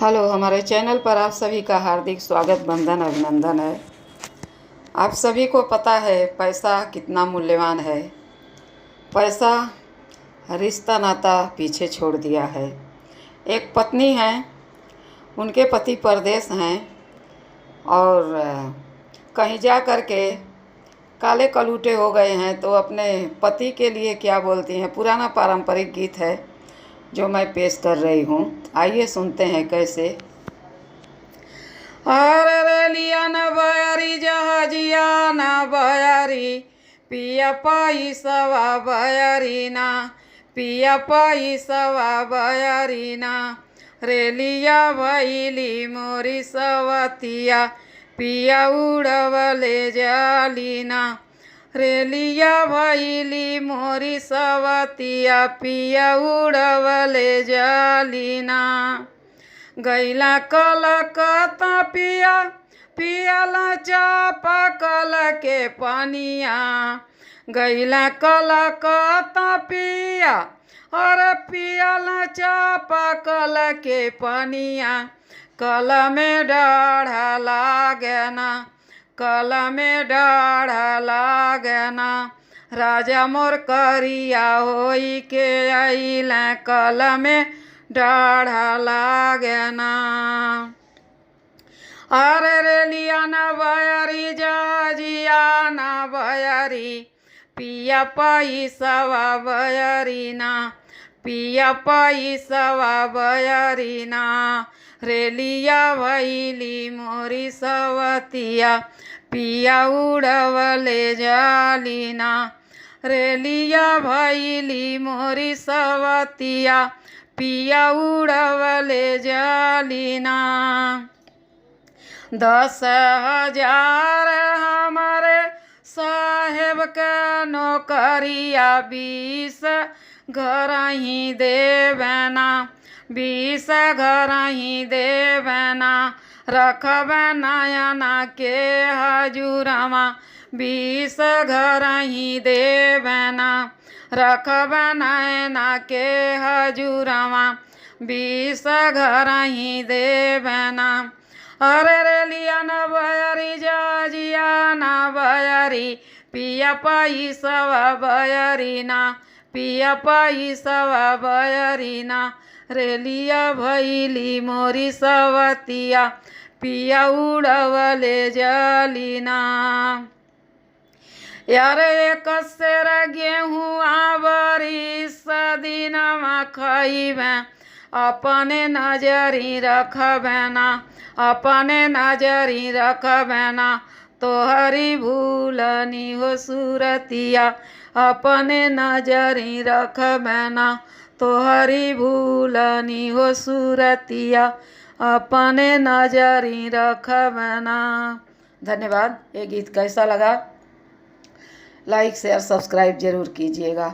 Hello, हमारे channel पर आप सभी का हार्दिक स्वागत, वंदन, अभिनंदन है। आप सभी को पता है पैसा कितना मूल्यवान है। पैसा रिश्ता नाता पीछे छोड़ दिया है। एक पत्नी है, उनके पति परदेश हैं और कहीं जा कर के काले कलूटे हो गए हैं, तो अपने पति के लिए क्या बोलती हैं। पुराना पारंपरिक गीत है जो मैं पेश कर रही हूँ। आइए सुनते हैं कैसे। अरे रेलिया न बयारी जहाजिया न बयारी, पिया पाई सवा बयारी ना, पिया पाई सवा बयारी ना। रेलिया भैली मोरी सवतिया, पिया उड़वले जालीना। रेलिया भैली मोरी सवतिया, पिया उड़वले जालीना। गैला कलकत्ता पिया, पियाला चापाकल के पनिया। गैला कलकत्ता पिया, और पियाला चापाकल के पनिया। कल में डाढ़ा लागना, कल में डाढ़ा लागना। राजा मोर करिया होई के आइल, कल में डाढ़ा लागना। अरे रेलिया न बयारी जहाजिया न बयारी, पिया पाई सवा बयारी ना, पिया पाई सवा बयारी ना। रेलिया भैली मोरी सवतिया, पिया उड़वले जालीना। रेलिया भैली मोरी सवतिया, पिया उड़वले जालीना। 10,000 हमारे साहेब का नौकरिया, 20 घर ही देवना, 20 घर ही देवना। रखब नयना के हजूरमा, 20 घर ही देवना। रखब नयना के हजूरमा, 20 घर ही देवना। अरे रेलिया न बयारी जहाजिया न बयारी, पिया पाई सवा बयारी ना, पिया पाई सवा बयारी ना। रेलिया भैली मोरी सवतिया, पिया उड़वले जालीना। यार एक सेर गेहूँ आवरी सदिनमा खइबे, अपने नजरी रखबे ना, अपने नजरी रखबे ना। तोहरी भूलनी हो सूरतिया, अपने नजरी रखबे ना। तोहरी भूलनी हो सूरतिया, अपने नजरी रखबे ना। धन्यवाद। ये गीत कैसा लगा? लाइक शेयर सब्सक्राइब जरूर कीजिएगा।